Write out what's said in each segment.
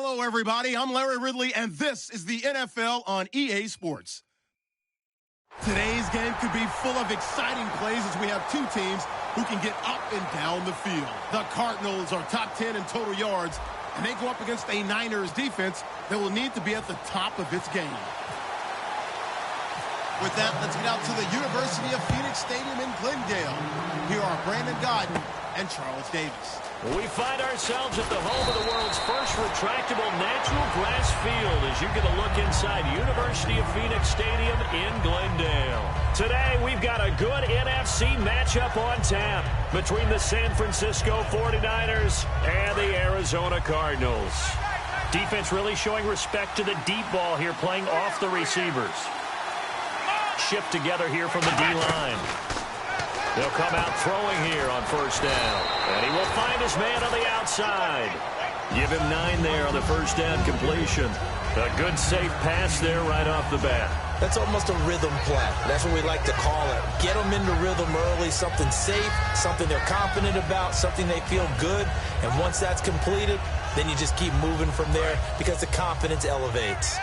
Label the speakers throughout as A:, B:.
A: Hello, everybody. I'm Larry Ridley, and this is the NFL on EA Sports. Today's game could be full of exciting plays as we have two teams who can get up and down the field. The Cardinals are top 10 in total yards, and they go up against a Niners defense that will need to be at the top of its game. With that, let's get out to the University of Phoenix Stadium in Glendale. Here are Brandon Godden and Charles Davis.
B: We find ourselves at the home of the world's first retractable natural grass field as you get a look inside University of Phoenix Stadium in Glendale. Today, we've got a good NFC matchup on tap between the San Francisco 49ers and the Arizona Cardinals. Defense really showing respect to the deep ball here, playing off the receivers. Shift together here from the D-line. They'll come out throwing here on first down. And he will find his man on the outside. Give him 9 there on the first down completion. A good, safe pass there right off the bat.
C: That's almost a rhythm play. That's what we like to call it. Get them into rhythm early, something safe, something they're confident about, something they feel good. And once that's completed, then you just keep moving from there because the confidence elevates.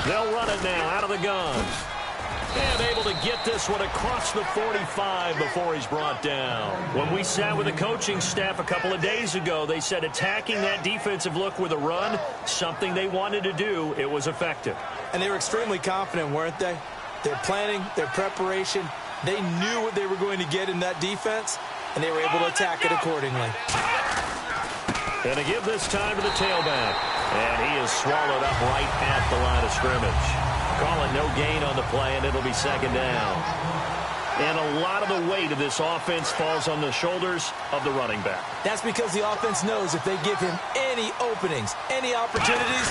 B: They'll run it now out of the gun. And able to get this one across the 45 before he's brought down. When we sat with the coaching staff a couple of days ago, they said attacking that defensive look with a run, something they wanted to do, it was effective.
C: And they were extremely confident, weren't they? Their planning, their preparation, they knew what they were going to get in that defense, and they were able to attack it accordingly.
B: Going to give this time to the tailback. And he is swallowed up right at the line of scrimmage. Call it no gain on the play, and it'll be second down. And a lot of the weight of this offense falls on the shoulders of the running back.
C: That's because the offense knows if they give him any openings, any opportunities,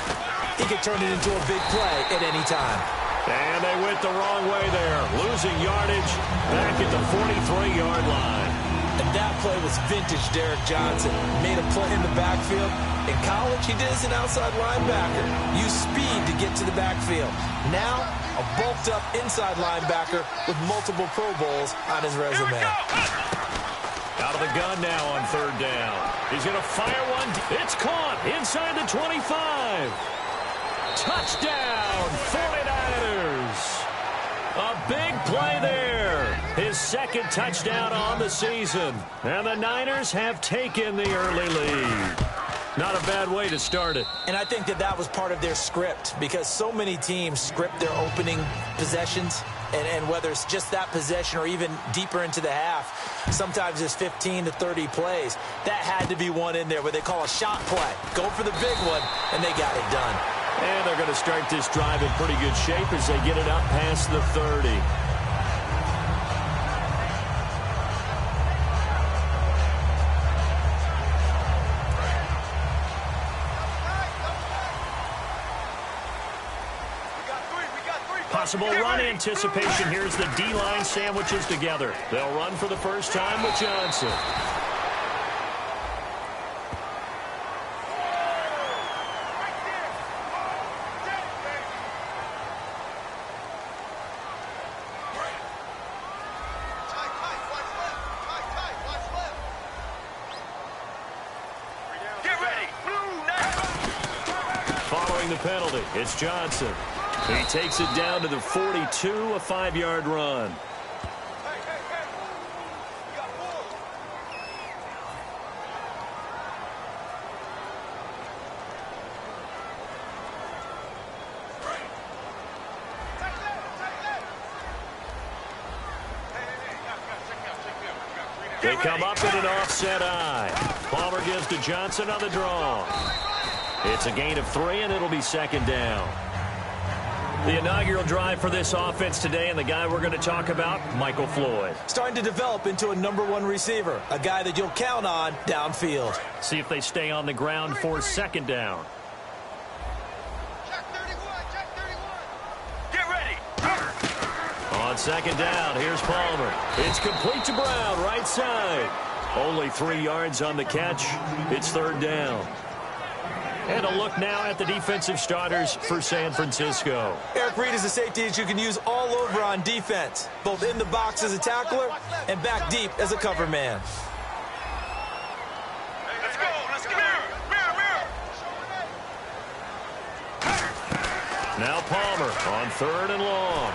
C: he can turn it into a big play at any time.
B: And they went the wrong way there, losing yardage back at the 43-yard line.
C: And that play was vintage Derek Johnson. Made a play in the backfield. In college, he did as an outside linebacker. Used speed to get to the backfield. Now, a bulked-up inside linebacker with multiple Pro Bowls on his resume.
B: Out of the gun now on third down. He's going to fire one. It's caught inside the 25. Touchdown, 49ers. A big play there. His second touchdown on the season. And the Niners have taken the early lead. Not a bad way to start it.
C: And I think that was part of their script because so many teams script their opening possessions. And whether it's just that possession or even deeper into the half, sometimes it's 15 to 30 plays. That had to be one in there where they call a shot play. Go for the big one, and they got it done.
B: And they're going to start this drive in pretty good shape as they get it up past the 30. Possible run anticipation. Here's the D-line sandwiches together. They'll run for the first time with Johnson. Following the penalty, it's Johnson. He takes it down to the 42, a 5-yard run. They come up in an offset eye. Palmer gives to Johnson on the draw. It's a gain of 3, and it'll be second down. The inaugural drive for this offense today, and the guy we're going to talk about, Michael Floyd.
C: Starting to develop into a #1 receiver, a guy that you'll count on downfield.
B: See if they stay on the ground for second down.
D: Check 31. Get ready.
B: On second down, here's Palmer. It's complete to Brown, right side. Only 3 yards on the catch. It's third down. And a look now at the defensive starters for San Francisco.
C: Eric Reed is a safety that you can use all over on defense, both in the box as a tackler and back deep as a cover man.
D: Let's go. Let's go. Mirror.
B: Now Palmer on 3rd and long.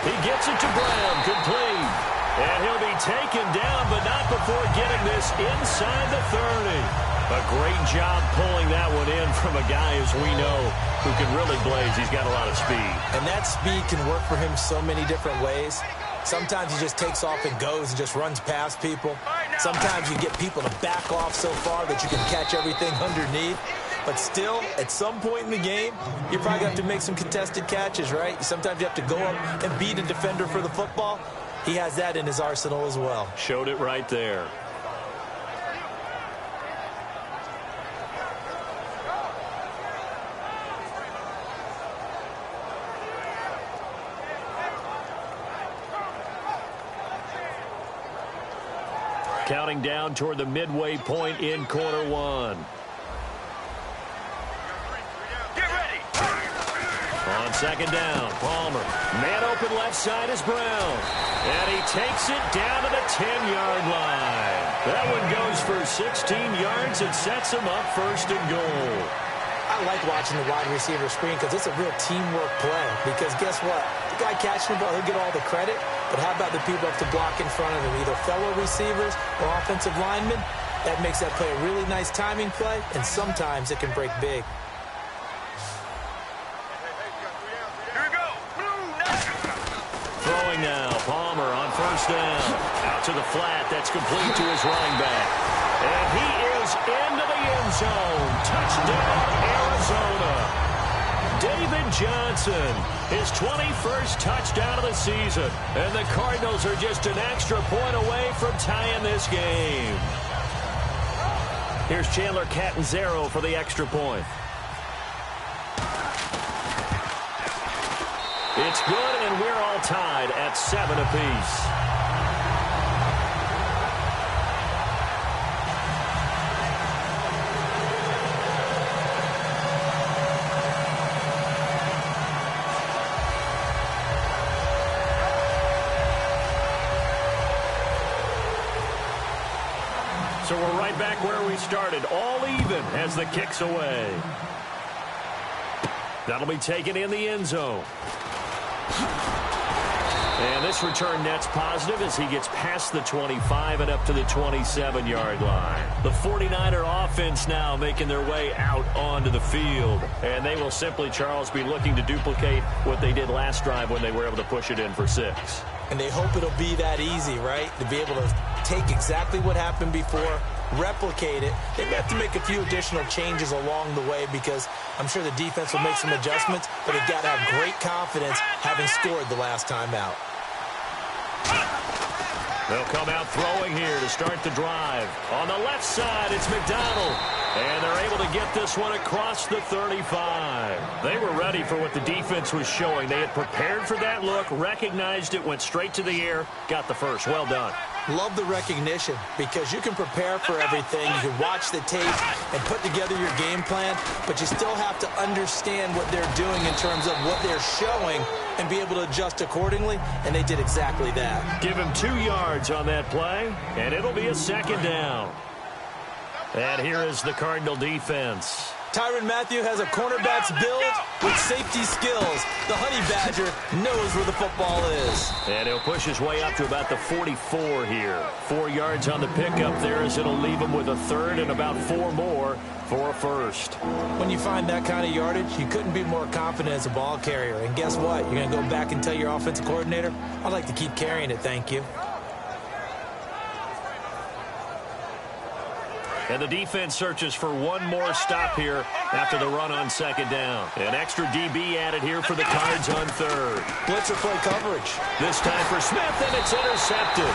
B: He gets it to Brown, complete. And he'll be taken down, but not before getting this inside the 30. A great job pulling that one in from a guy, as we know, who can really blaze. He's got a lot of speed.
C: And that speed can work for him so many different ways. Sometimes he just takes off and goes and just runs past people. Sometimes you get people to back off so far that you can catch everything underneath. But still, at some point in the game, you're probably going to have to make some contested catches, right? Sometimes you have to go up and beat a defender for the football. He has that in his arsenal as well.
B: Showed it right there. Counting down toward the midway point in quarter one.
D: Get ready.
B: On 2nd down, Palmer. Man open left side is Brown. And he takes it down to the 10-yard line. That one goes for 16 yards. It sets him up 1st and goal.
C: I like watching the wide receiver screen because it's a real teamwork play. Because guess what? The guy catching the ball, he'll get all the credit. But how about the people who have to block in front of him, either fellow receivers or offensive linemen? That makes that play a really nice timing play, and sometimes it can break big.
D: Here we go.
B: Throwing now, Palmer on 1st down. Out to the flat, that's complete to his running back. And he is into the end zone. Touchdown, Arizona. David Johnson, his 21st touchdown of the season. And the Cardinals are just an extra point away from tying this game. Here's Chandler Catanzaro for the extra point. It's good, and we're all tied at 7 apiece. So we're right back where we started, all even as the kick's away. That'll be taken in the end zone. And this return net's positive as he gets past the 25 and up to the 27-yard line. The 49er offense now making their way out onto the field. And they will simply, Charles, be looking to duplicate what they did last drive when they were able to push it in for 6.
C: And they hope it'll be that easy, right? To be able to take exactly what happened before, replicate it. They may have to make a few additional changes along the way because I'm sure the defense will make some adjustments, but they've got to have great confidence having scored the last time out.
B: They'll come out throwing here to start the drive. On the left side, it's McDonald. And they're able to get this one across the 35. They were ready for what the defense was showing. They had prepared for that look, recognized it, went straight to the air, got the first. Well done.
C: Love the recognition because you can prepare for everything. You can watch the tape and put together your game plan, but you still have to understand what they're doing in terms of what they're showing and be able to adjust accordingly, and they did exactly that.
B: Give him 2 yards on that play, and it'll be a 2nd down. And here is the Cardinal defense.
C: Tyrann Mathieu has a cornerback's build with safety skills. The Honey Badger knows where the football is.
B: And he'll push his way up to about the 44 here. 4 yards on the pickup there as it'll leave him with a 3rd and about 4 more for a 1st.
C: When you find that kind of yardage, you couldn't be more confident as a ball carrier. And guess what? You're going to go back and tell your offensive coordinator, I'd like to keep carrying it, thank you.
B: And the defense searches for one more stop here after the run on 2nd down. An extra DB added here for the Cards on 3rd.
C: Blitzer play coverage.
B: This time for Smith, and it's intercepted.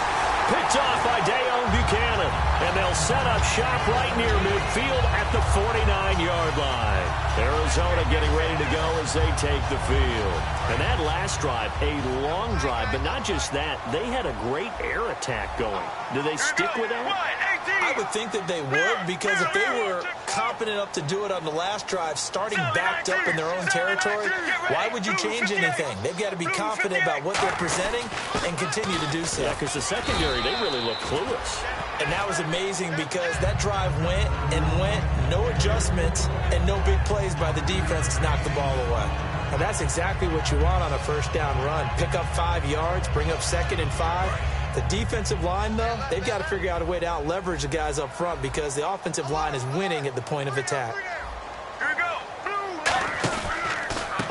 B: Picked off by Deone Buchanan. And they'll set up shop right near midfield at the 49-yard line. Arizona getting ready to go as they take the field. And that last drive, a long drive, but not just that. They had a great air attack going. Do they stick with that?
C: I would think that they would, because if they were confident enough to do it on the last drive, starting backed up in their own territory, why would you change anything? They've got to be confident about what they're presenting and continue to do so.
B: Yeah, because the secondary, they really look clueless.
C: And that was amazing because that drive went and went, no adjustments, and no big plays by the defense to knock the ball away. And that's exactly what you want on a first down run. Pick up 5 yards, bring up 2nd and 5. The defensive line, though, they've got to figure out a way to out-leverage the guys up front because the offensive line is winning at the point of attack.
D: Here we go.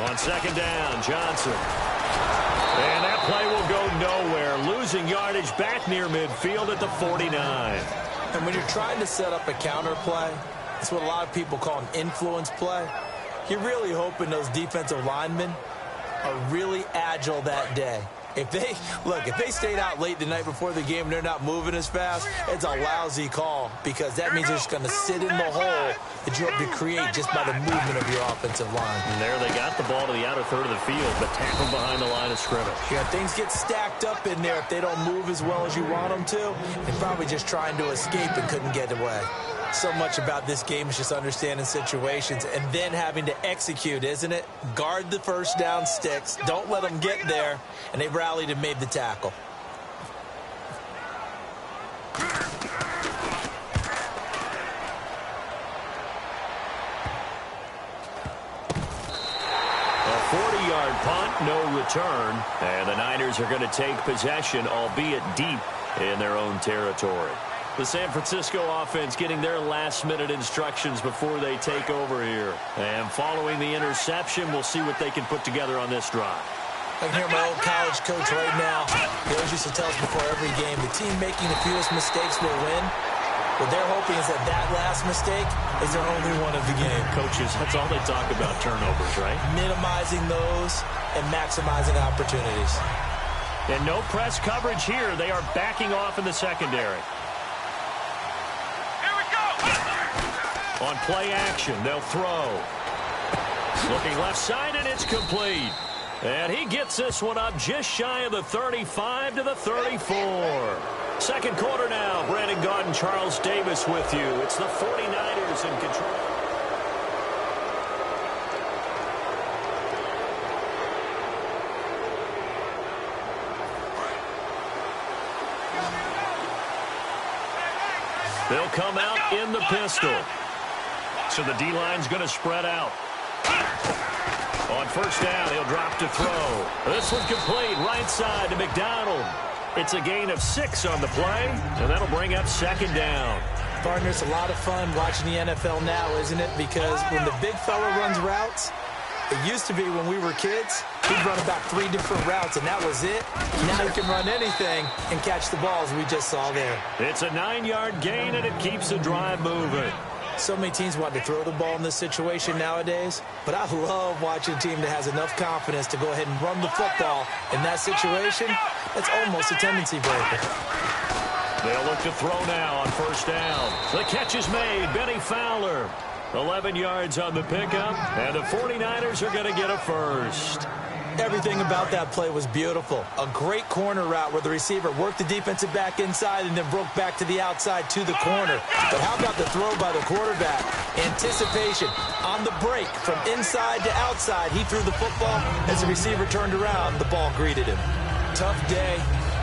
B: On 2nd down, Johnson. And that play will go nowhere. Losing yardage back near midfield at the 49.
C: And when you're trying to set up a counter play, it's what a lot of people call an influence play. You're really hoping those defensive linemen are really agile that day. If they stayed out late the night before the game and they're not moving as fast, it's a lousy call because that means they're just going to sit in the hole that you hope to create just by the movement of your offensive line.
B: And there they got the ball to the outer third of the field, but tackled behind the line of scrimmage.
C: Yeah, things get stacked up in there if they don't move as well as you want them to. They're probably just trying to escape and couldn't get away. So much about this game is just understanding situations and then having to execute, isn't it? Guard the first down sticks. Don't let them get there. And they rallied and made the tackle.
B: A 40-yard punt, no return. And the Niners are going to take possession, albeit deep in their own territory. The San Francisco offense getting their last-minute instructions before they take over here. And following the interception, we'll see what they can put together on this drive.
C: I can hear my old college coach right now. He always used to tell us before every game, the team making the fewest mistakes will win. What they're hoping is that that last mistake is their only one of the game.
B: Coaches, that's all they talk about, turnovers, right?
C: Minimizing those and maximizing opportunities.
B: And no press coverage here. They are backing off in the secondary. On play action, they'll throw. Looking left side, and it's complete. And he gets this one up just shy of the 35 to the 34. Second quarter now. Brandon Gaudin and Charles Davis with you. It's the 49ers in control. They'll come out in the pistol. So the D-line's going to spread out. On first down, he'll drop to throw. This one complete, right side to McDonald. It's a gain of 6 on the play, and that'll bring up 2nd down.
C: Partner, it's a lot of fun watching the NFL now, isn't it? Because when the big fella runs routes, it used to be when we were kids, he'd run about 3 different routes, and that was it. Now he can run anything and catch the ball, as we just saw there.
B: It's a 9-yard gain, and it keeps the drive moving.
C: So many teams want to throw the ball in this situation nowadays, but I love watching a team that has enough confidence to go ahead and run the football in that situation. That's almost a tendency breaker.
B: They'll look to throw now on first down. The catch is made. Benny Fowler. 11 yards on the pickup, and the 49ers are going to get a first.
C: Everything about that play was beautiful. A great corner route where the receiver worked the defensive back inside and then broke back to the outside to the corner. But how about the throw by the quarterback? Anticipation on the break from inside to outside. He threw the football. As the receiver turned around, the ball greeted him. Tough day,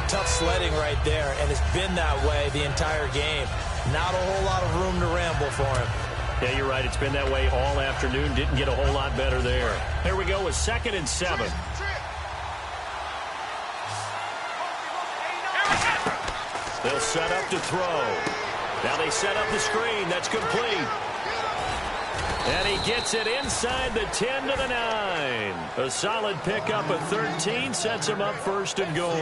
C: tough sledding right there, and it's been that way the entire game. Not a whole lot of room to ramble for him.
B: Yeah, you're right. It's been that way all afternoon. Didn't get a whole lot better there. Here we go with 2nd and 7. They'll set up to throw. Now they set up the screen. That's complete. And he gets it inside the 10 to the 9. A solid pickup of 13 sets him up 1st and goal.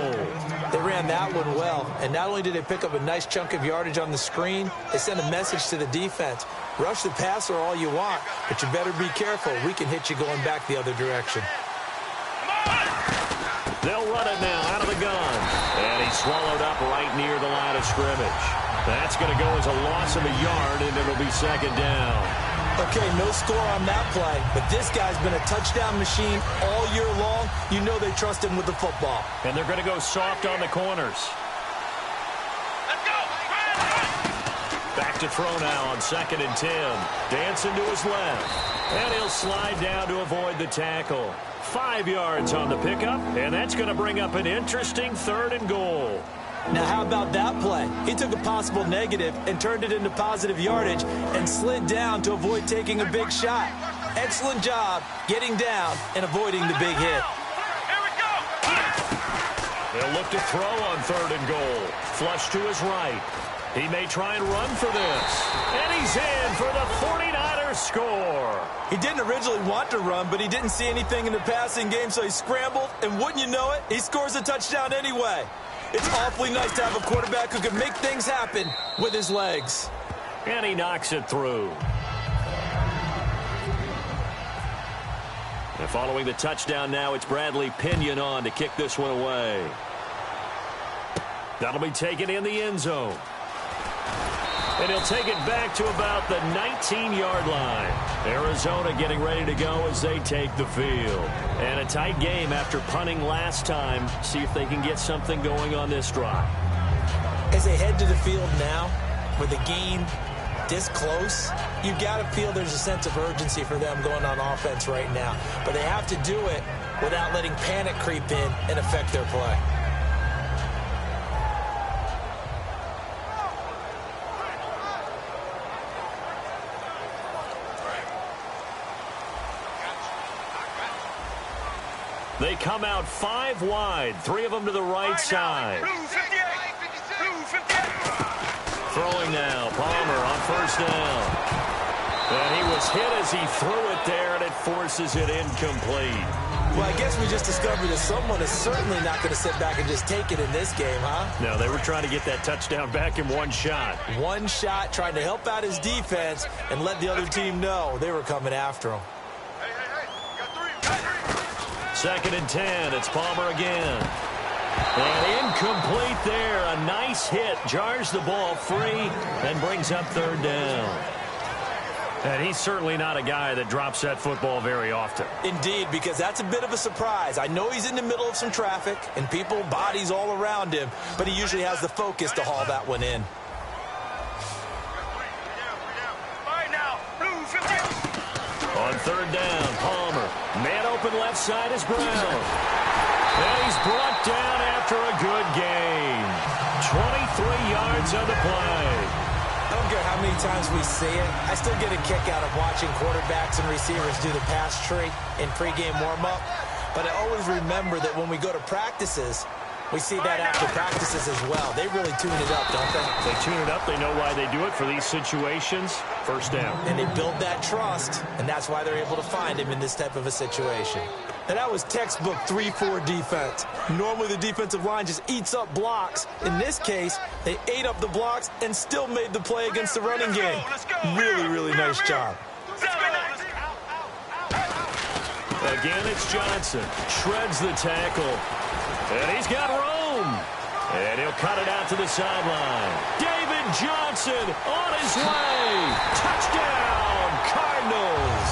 C: They ran that one well. And not only did they pick up a nice chunk of yardage on the screen, they sent a message to the defense. Rush the passer all you want, but you better be careful. We can hit you going back the other direction.
B: They'll run it now out of the gun. And he's swallowed up right near the line of scrimmage. That's going to go as a loss of a yard, and it'll be 2nd down.
C: Okay, no score on that play, but this guy's been a touchdown machine all year long. You know they trust him with the football.
B: And they're going to go soft on the corners.
D: Let's go.
B: back to throw now on 2nd and 10. Dancing to his left. And he'll slide down to avoid the tackle. 5 yards on the pickup, and that's going to bring up an interesting 3rd and goal.
C: Now, how about that play? He took a possible negative and turned it into positive yardage and slid down to avoid taking a big shot. Excellent job getting down and avoiding the big hit.
D: Here we go.
B: They'll look to throw on 3rd and goal. Flush to his right. He may try and run for this. And he's in for the 49ers score.
C: He didn't originally want to run, but he didn't see anything in the passing game, so he scrambled, and wouldn't you know it, he scores a touchdown anyway. It's awfully nice to have a quarterback who can make things happen with his legs.
B: And he knocks it through. And following the touchdown now, it's Bradley Pinion on to kick this one away. That'll be taken in the end zone. And he'll take it back to about the 19-yard line. Arizona getting ready to go as they take the field. And a tight game after punting last time. See if they can get something going on this drive.
C: As they head to the field now, with the game this close, you've got to feel there's a sense of urgency for them going on offense right now. But they have to do it without letting panic creep in and affect their play.
B: They come out 5 wide, 3 of them to the right side.
D: Blue 58. Blue 58.
B: Throwing now, Palmer on 1st down. And he was hit as he threw it there, and it forces it incomplete.
C: Well, I guess we just discovered that someone is certainly not going to sit back and just take it in this game, huh?
B: No, they were trying to get that touchdown back in one shot.
C: One shot, trying to help out his defense and let the other team know they were coming after him.
D: Hey, got 3. Got 3.
B: 2nd and 10. It's Palmer again. And incomplete there. A nice hit. Jars the ball free and brings up 3rd down. And he's certainly not a guy that drops that football very often.
C: Indeed, because that's a bit of a surprise. I know he's in the middle of some traffic and people, bodies all around him, but he usually has the focus to haul that one in.
B: On 3rd down, Palmer. Man open left side is Brown. And he's brought down after a good game. 23 yards on the play.
C: I don't care how many times we see it. I still get a kick out of watching quarterbacks and receivers do the pass tree in pregame warm-up. But I always remember that when we go to practices, we see that after practices as well. They really tune it up, don't they?
B: They tune it up. They know why they do it for these situations. 1st down.
C: And they build that trust, and that's why they're able to find him in this type of a situation. And that was textbook 3-4 defense. Normally the defensive line just eats up blocks. In this case, they ate up the blocks and still made the play against the running game. Really, really nice job.
B: Again, it's Johnson. Shreds the tackle. And he's got room. And he'll cut it out to the sideline. David Johnson on his way. Touchdown, Cardinals.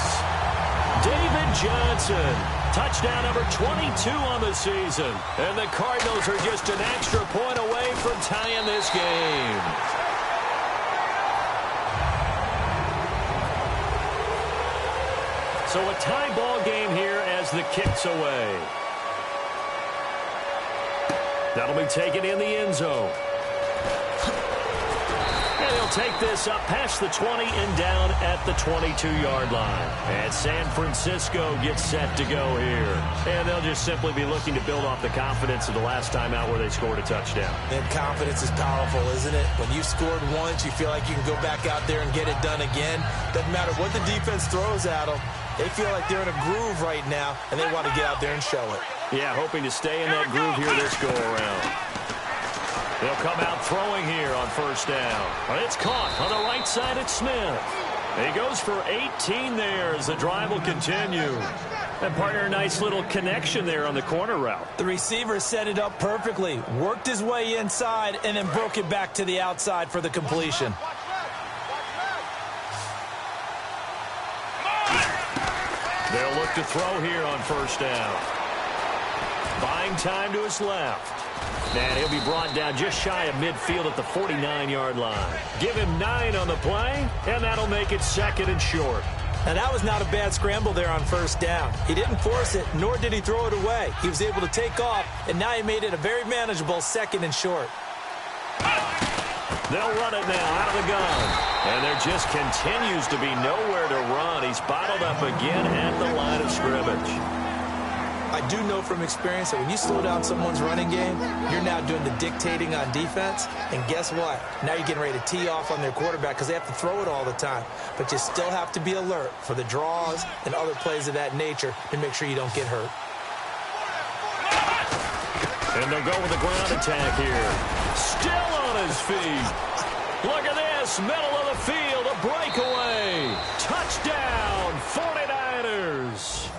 B: David Johnson. Touchdown number 22 on the season. And the Cardinals are just an extra point away from tying this game. So a tie ball game here as the kick's away. That'll be taken in the end zone. And he'll take this up past the 20 and down at the 22-yard line. And San Francisco gets set to go here. And they'll just simply be looking to build off the confidence of the last time out where they scored a touchdown.
C: And confidence is powerful, isn't it? When you've scored once, you feel like you can go back out there and get it done again. Doesn't matter what the defense throws at them. They feel like they're in a groove right now, and they want to get out there and show it.
B: Yeah, hoping to stay in that groove here this go-around. They'll come out throwing here on 1st down. It's caught on the right side at Smith. He goes for 18 there as the drive will continue. And partner, a nice little connection there on the corner route.
C: The receiver set it up perfectly, worked his way inside, and then broke it back to the outside for the completion.
B: They'll look to throw here on 1st down. Buying time to his left. And he'll be brought down just shy of midfield at the 49-yard line. Give him 9 on the play, and that'll make it 2nd and short.
C: Now, that was not a bad scramble there on 1st down. He didn't force it, nor did he throw it away. He was able to take off, and now he made it a very manageable 2nd and short.
B: They'll run it now out of the gun. And there just continues to be nowhere to run. He's bottled up again at the line of scrimmage.
C: I do know from experience that when you slow down someone's running game, you're now doing the dictating on defense. And guess what? Now you're getting ready to tee off on their quarterback because they have to throw it all the time. But you still have to be alert for the draws and other plays of that nature to make sure you don't get hurt.
B: And they'll go with a ground attack here. Still on his feet. Look at this. Middle of the field. A breakaway. Touchdown. 49ers.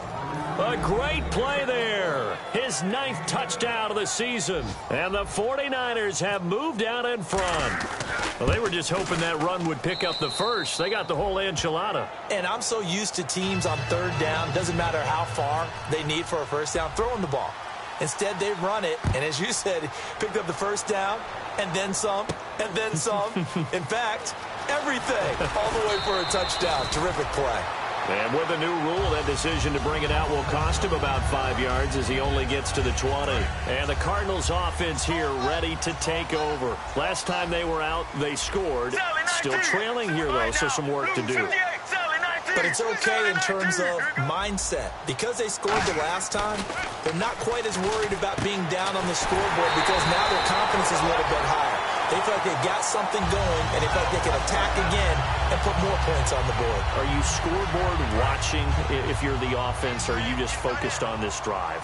B: A great play there. His 9th touchdown of the season. And the 49ers have moved out in front. Well, they were just hoping that run would pick up the first. They got the whole enchilada.
C: And I'm so used to teams on 3rd down, doesn't matter how far they need for a 1st down, throwing the ball. Instead, they run it, and as you said, picked up the 1st down, and then some, and then some. In fact, everything, all the way for a touchdown. Terrific play.
B: And with the new rule, that decision to bring it out will cost him about 5 yards as he only gets to the 20. And the Cardinals offense here ready to take over. Last time they were out, they scored. Still trailing here, though, so some work to do.
C: But it's okay in terms of mindset. Because they scored the last time, they're not quite as worried about being down on the scoreboard because now their confidence is a little bit higher. They feel like they've got something going, and they feel like they can attack again and put more points on the board.
B: Are you scoreboard watching if you're the offense, or are you just focused on this drive?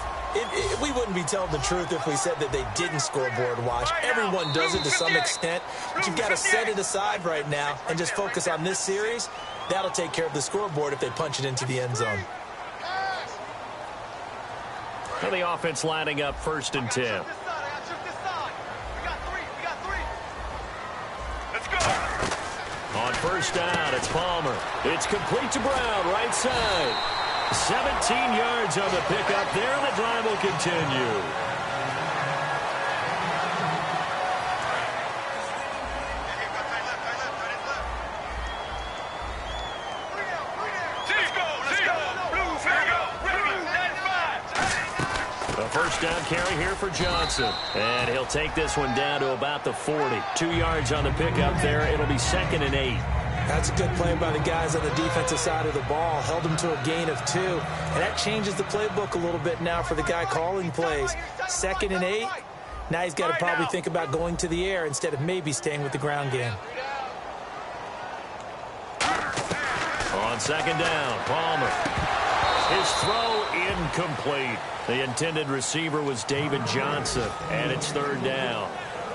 C: We wouldn't be telling the truth if we said that they didn't scoreboard watch. Everyone does it to some extent, but you've got to set it aside right now and just focus on this series. That'll take care of the scoreboard if they punch it into the end zone.
B: And the offense lining up 1st and 10. On 1st down, it's Palmer. It's complete to Brown, right side. 17 yards on the pickup there, and the drive will continue. A 1st down carry here for Johnson. And he'll take this one down to about the 40. 2 yards on the pickup there. It'll be 2nd and 8.
C: That's a good play by the guys on the defensive side of the ball. Held them to a gain of 2. And that changes the playbook a little bit now for the guy calling plays. 2nd and 8. Now he's got to probably think about going to the air instead of maybe staying with the ground game.
B: On 2nd down, Palmer. His throw incomplete. The intended receiver was David Johnson, and it's 3rd down.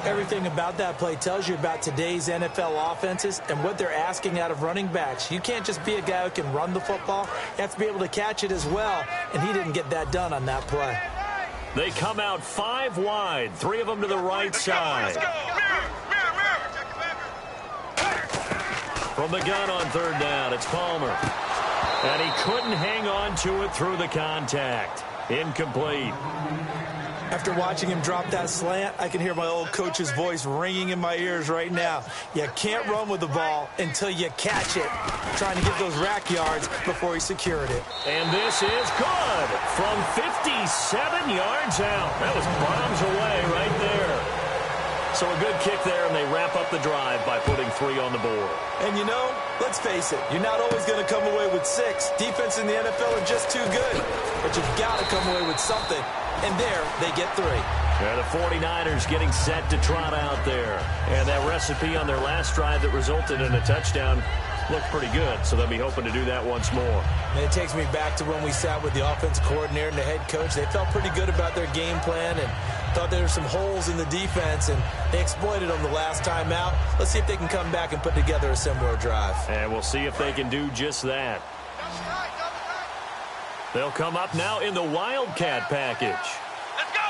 C: Everything about that play tells you about today's NFL offenses and what they're asking out of running backs. You can't just be a guy who can run the football. You have to be able to catch it as well, and he didn't get that done on that play.
B: They come out 5 wide, 3 of them to the right side. From the gun on 3rd down, it's Palmer. And he couldn't hang on to it through the contact. Incomplete.
C: After watching him drop that slant, I can hear my old coach's voice ringing in my ears right now. You can't run with the ball until you catch it. Trying to get those rack yards before he secured it.
B: And this is good from 57 yards out. That was bombs away right there. So a good kick there, and they wrap up the drive by putting 3 on the board.
C: And you know, let's face it, you're not always going to come away with 6. Defense in the NFL are just too good. But you've got to come away with something. And there, they get 3.
B: And the 49ers getting set to trot out there. And that recipe on their last drive that resulted in a touchdown looked pretty good, so they'll be hoping to do that once more.
C: And it takes me back to when we sat with the offensive coordinator and the head coach. They felt pretty good about their game plan and thought there were some holes in the defense, and they exploited them the last time out. Let's see if they can come back and put together a similar drive.
B: And we'll see if they can do just that. They'll come up now in the Wildcat package.
D: Let's go!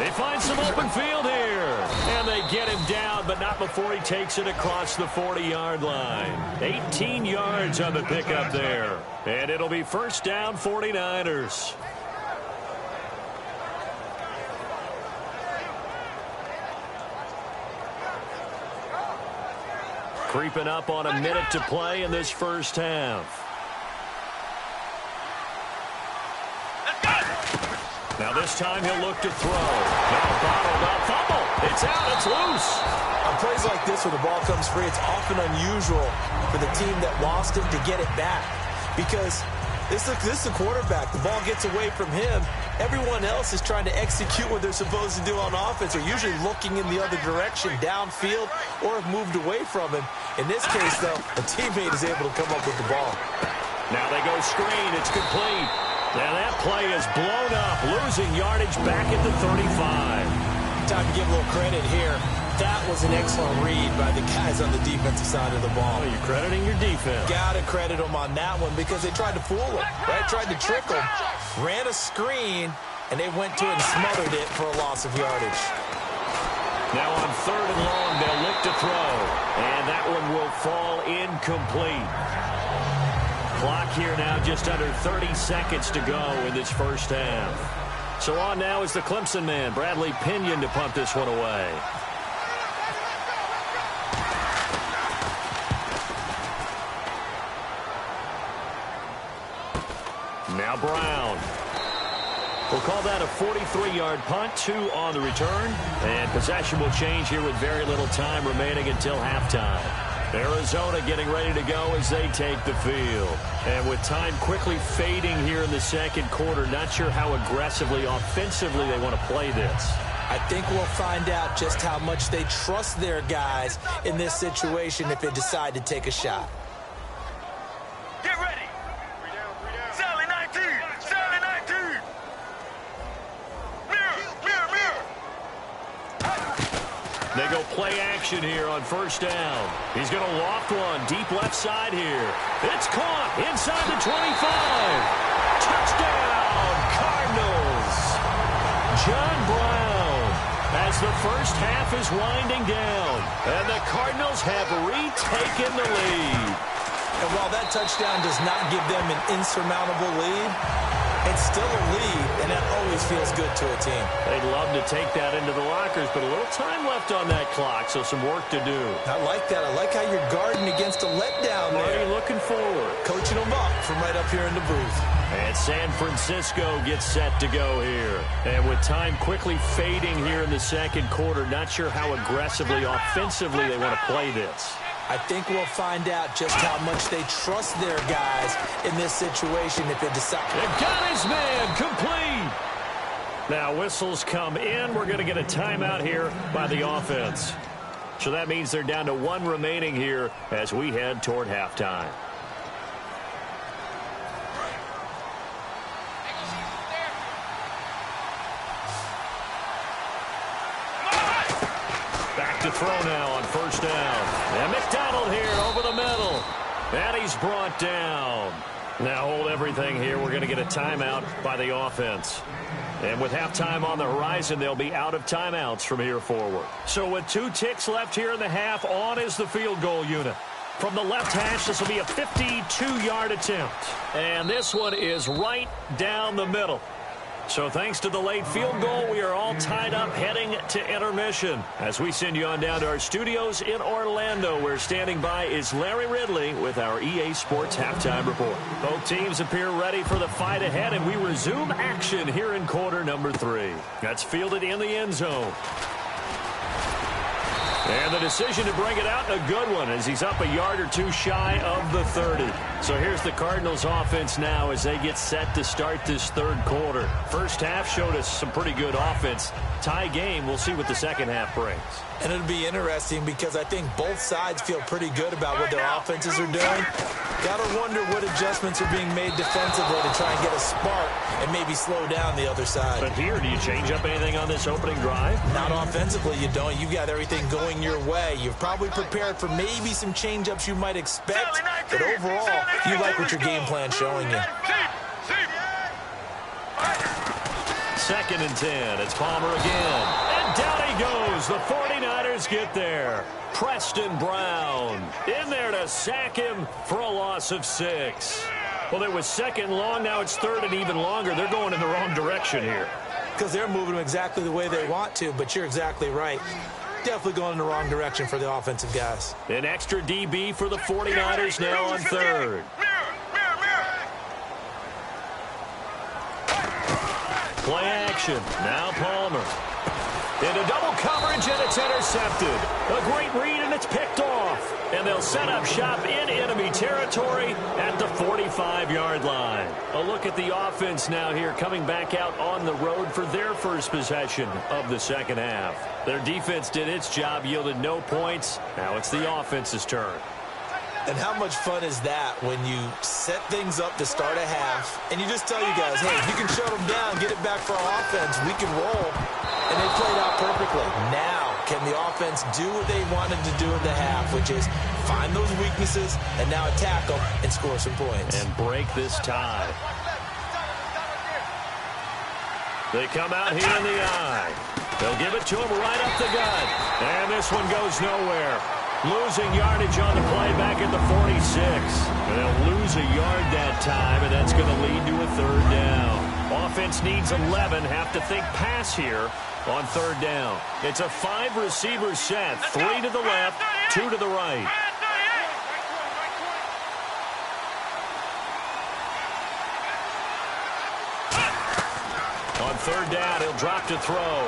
B: They find some open field here. And they get him down, but not before he takes it across the 40-yard line. 18 yards on the pickup there. And it'll be 1st down, 49ers. Creeping up on a minute to play in this first half. Now this time he'll look to throw. Now bottled up, fumble. It's out, it's loose.
C: On plays like this where the ball comes free, it's often unusual for the team that lost it to get it back. Because this is the quarterback. The ball gets away from him. Everyone else is trying to execute what they're supposed to do on offense. They're usually looking in the other direction, downfield, or have moved away from him. In this case, though, a teammate is able to come up with the ball.
B: Now they go screen. It's complete. Now that play is blown up, losing yardage back at the 35.
C: Time to give a little credit here. That was an excellent read by the guys on the defensive side of the ball.
B: Oh, you're crediting your defense.
C: Got to credit them on that one because they tried to fool him, right? Tried to trick him, ran a screen, and they went to it and smothered it for a loss of yardage.
B: Now on 3rd and long, they'll look to throw, and that one will fall incomplete. Clock here now just under 30 seconds to go in this first half. So on now is the Clemson man, Bradley Pinion, to punt this one away. Now Brown. We'll call that a 43-yard punt, 2 on the return. And possession will change here with very little time remaining until halftime. Arizona getting ready to go as they take the field. And with time quickly fading here in the second quarter, not sure how aggressively, offensively they want to play this.
C: I think we'll find out just how much they trust their guys in this situation if they decide to take a shot.
D: Get ready. Sally 19. Sally 19. Mirror.
B: They go play action here on first down. He's going to loft one deep left side here. It's caught inside the 25. Touchdown, Cardinals. John Brown, as the first half is winding down, and the Cardinals have retaken the lead.
C: And while that touchdown does not give them an insurmountable lead, it's still a lead, and that always feels good to a team.
B: They'd love to take that into the lockers, but a little time left on that clock, so some work to do.
C: I like that. I like how you're guarding against a letdown there.
B: Already looking forward.
C: Coaching them up from right up here in the booth.
B: And San Francisco gets set to go here. And with time quickly fading here in the second quarter, not sure how aggressively, offensively they want to play this.
C: I think we'll find out just how much they trust their guys in this situation if they decide.
B: They've got his man complete. Now whistles come in. We're going to get a timeout here by the offense. So that means they're down to 1 remaining here as we head toward halftime. Back to throw now on first down. And McDonald here over the middle. And he's brought down. Now hold everything here. We're going to get a timeout by the offense. And with halftime on the horizon, they'll be out of timeouts from here forward. So with 2 ticks left here in the half, on is the field goal unit. From the left hash, this will be a 52-yard attempt. And this one is right down the middle. So thanks to the late field goal, we are all tied up heading to intermission. As we send you on down to our studios in Orlando, where standing by is Larry Ridley with our EA Sports Halftime Report. Both teams appear ready for the fight ahead, and we resume action here in quarter number 3. That's fielded in the end zone. And the decision to bring it out, a good one, as he's up a yard or 2 shy of the 30. So here's the Cardinals offense now as they get set to start this third quarter. First half showed us some pretty good offense. Tie game, we'll see what the second half brings.
C: And it'll be interesting because I think both sides feel pretty good about what their offenses are doing. Got to wonder what adjustments are being made defensively to try and get a spark and maybe slow down the other side.
B: But here, do you change up anything on this opening drive?
C: Not offensively, you don't. You've got everything going your way. You've probably prepared for maybe some change-ups you might expect, but overall, you like what your game plan's showing you.
B: 2nd and 10. It's Palmer again. And down he goes. The 49ers get there. Preston Brown in there to sack him for a loss of 6. Well, it was 2nd and long. Now it's 3rd and even longer. They're going in the wrong direction here.
C: Because they're moving them exactly the way they want to, but you're exactly right. definitely going in the wrong direction for the offensive guys.
B: An extra DB for the 49ers now on third. Play action. Now Palmer. Into double coverage, and it's intercepted. A great read, and it's picked off. And they'll set up shop in enemy territory at the 45-yard line. A look at the offense now here, coming back out on the road for their first possession of the second half. Their defense did its job, yielded no points. Now it's the offense's turn.
C: And how much fun is that when you set things up to start a half, and you just tell you guys, hey, if you can shut them down, get it back for our offense, we can roll. And they played out perfectly. Now, can the offense do what they wanted to do in the half, which is find those weaknesses and now attack them and score some points.
B: And break this tie. They come out here in the eye. They'll give it to him right up the gut. And this one goes nowhere. Losing yardage on the play back at the 46. And they'll lose a yard that time, and that's going to lead to a third down. Offense needs 11. Have to think pass here on third down. It's a 5-receiver set. 3 to the left, 2 to the right. On third down, he'll drop to throw.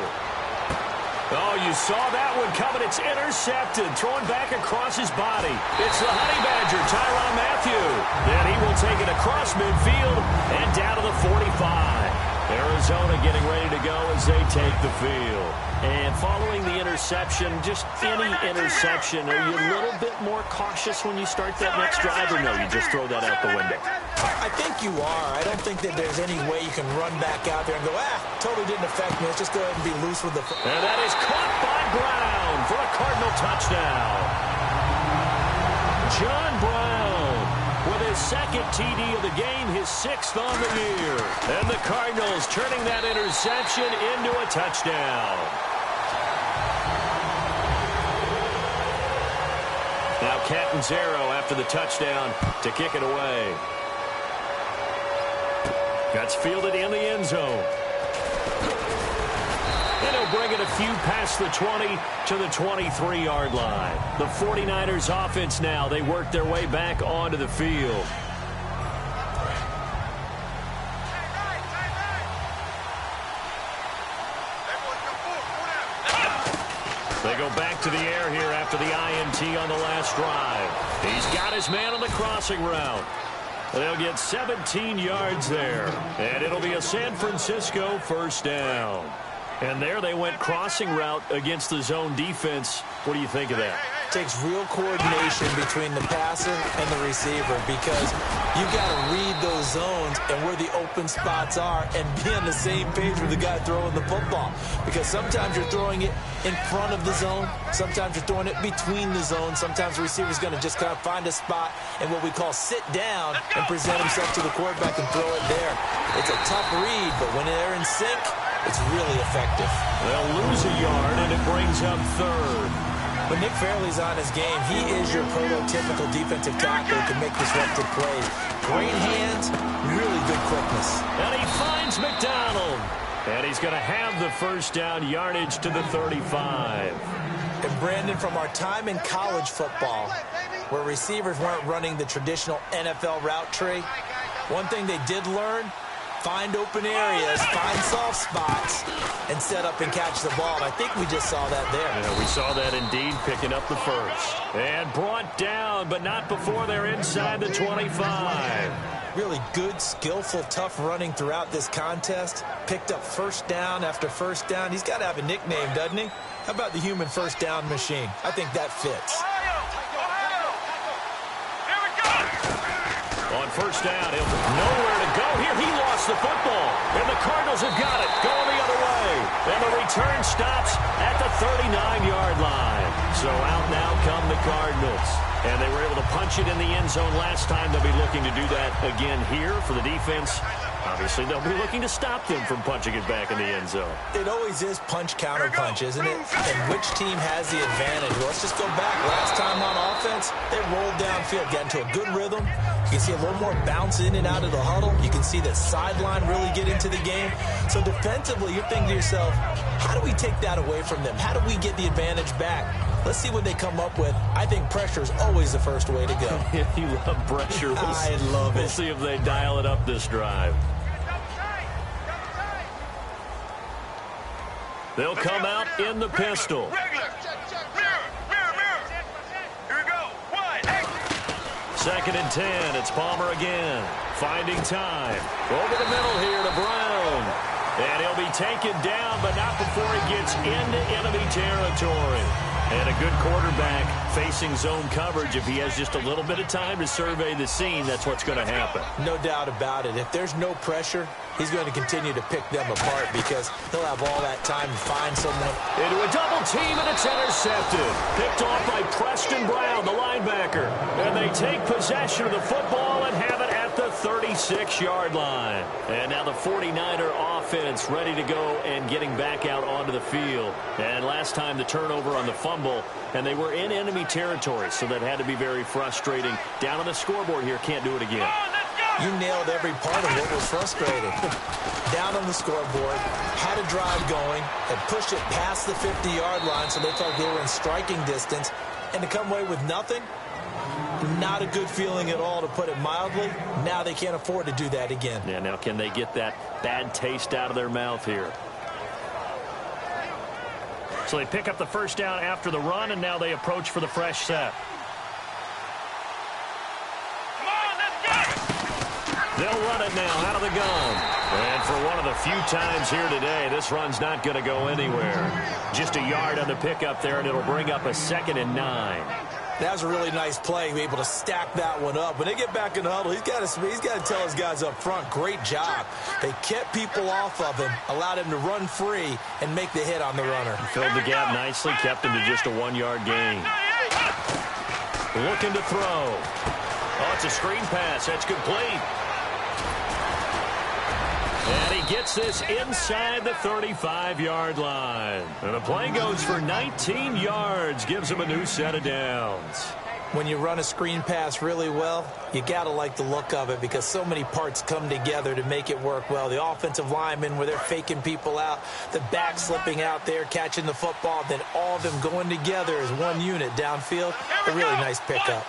B: Oh, you saw that one coming. It's intercepted. Thrown back across his body. It's the Honey Badger, Tyrann Mathieu. Then he will take it across midfield and down to the 45. Arizona getting ready to go as they take the field. And following the interception, just any interception, are you a little bit more cautious when you start that next drive, or no, you just throw that out the window?
C: I think you are. I don't think that there's any way you can run back out there and go, totally didn't affect me. Let's just go ahead and be loose with the...
B: And that is caught by Brown for a Cardinal touchdown. John Brown with his second TD of the game, his 6th on the year. And the Cardinals turning that interception into a touchdown. Now Catanzaro after the touchdown to kick it away. That's fielded in the end zone. And he'll bring it a few past the 20 to the 23-yard line. The 49ers offense now, they work their way back onto the field. They go back to the air here after the INT on the last drive. He's got his man on the crossing route. They'll get 17 yards there. And it'll be a San Francisco first down. And there they went crossing route against the zone defense. What do you think of that?
C: Takes real coordination between the passer and the receiver, because you got to read those zones and where the open spots are and be on the same page with the guy throwing the football. Because sometimes you're throwing it in front of the zone. Sometimes you're throwing it between the zones. Sometimes the receiver's going to just kind of find a spot and what we call sit down and present himself to the quarterback and throw it there. It's a tough read, but when they're in sync, it's really effective.
B: They'll lose a yard, and it brings up third.
C: When Nick Fairley's on his game, he is your prototypical defensive tackle who can make disruptive plays. Great hands, really good quickness.
B: And he finds McDonald. And he's going to have the first down, yardage to the 35.
C: And Brandon, from our time in college football, where receivers weren't running the traditional NFL route tree, one thing they did learn: find open areas, find soft spots, and set up and catch the ball. And I think we just saw that there.
B: Yeah, we saw that indeed, picking up the first. And brought down, but not before they're inside the 25.
C: Really good, skillful, tough running throughout this contest. Picked up first down after first down. He's got to have a nickname, doesn't he? How about the human first down machine? I think that fits.
B: On first down, he'll nowhere to go here. He lost the football, and the Cardinals have got it, going the other way. And the return stops at the 39-yard line. So out now come the Cardinals. And they were able to punch it in the end zone last time. They'll be looking to do that again here for the defense. Obviously, they'll be looking to stop them from punching it back in the end zone.
C: It always is punch-counter-punch, isn't it? And which team has the advantage? Well, let's just go back. Last time on offense, they rolled downfield, got into a good rhythm, You can see a little more bounce in and out of the huddle. You can see the sideline really get into the game. So defensively, you're thinking to yourself, how do we take that away from them? How do we get the advantage back? Let's see what they come up with. I think pressure is always the first way to go.
B: You love pressure.
C: I love it.
B: We'll see if they dial it up this drive. They'll come out in the pistol.
D: Regular. Mirror. Here we go.
B: 2nd and 10. It's Palmer again. Finding time. Over the middle here to Brown. And he'll be taken down, but not before he gets into enemy territory. And a good quarterback facing zone coverage. If he has just a little bit of time to survey the scene, that's what's going to happen.
C: No doubt about it. If there's no pressure, he's going to continue to pick them apart because he'll have all that time to find someone.
B: Into a double team, and it's intercepted. Picked off by Preston Brown, the linebacker. And they take possession of the football and have it at the 36-yard line. And now the 49er offense ready to go and getting back out onto the field. And last time the turnover on the fumble, and they were in enemy territory, so that had to be very frustrating. Down on the scoreboard here, can't do it again.
C: You nailed every part of what was frustrating. Down on the scoreboard, had a drive going, had pushed it past the 50-yard line so they felt they were in striking distance, and to come away with nothing, not a good feeling at all, to put it mildly. Now they can't afford to do that again.
B: Yeah, now can they get that bad taste out of their mouth here? So they pick up the first down after the run, and now they approach for the fresh set. They'll run it now out of the gun. And for one of the few times here today, this run's not going to go anywhere. Just a yard on the pickup there, and it'll bring up a 2nd and 9.
C: That was a really nice play, able to stack that one up. When they get back in the huddle, he's got to tell his guys up front, great job. They kept people off of him, allowed him to run free, and make the hit on the runner.
B: Filled the gap nicely, kept him to just a 1-yard gain. Looking to throw. Oh, it's a screen pass. That's complete. And he gets this inside the 35-yard line. And the play goes for 19 yards, gives him a new set of downs.
C: When you run a screen pass really well, you got to like the look of it because so many parts come together to make it work well. The offensive linemen, where they're faking people out, the back slipping out there, catching the football, then all of them going together as one unit downfield. A really nice pickup.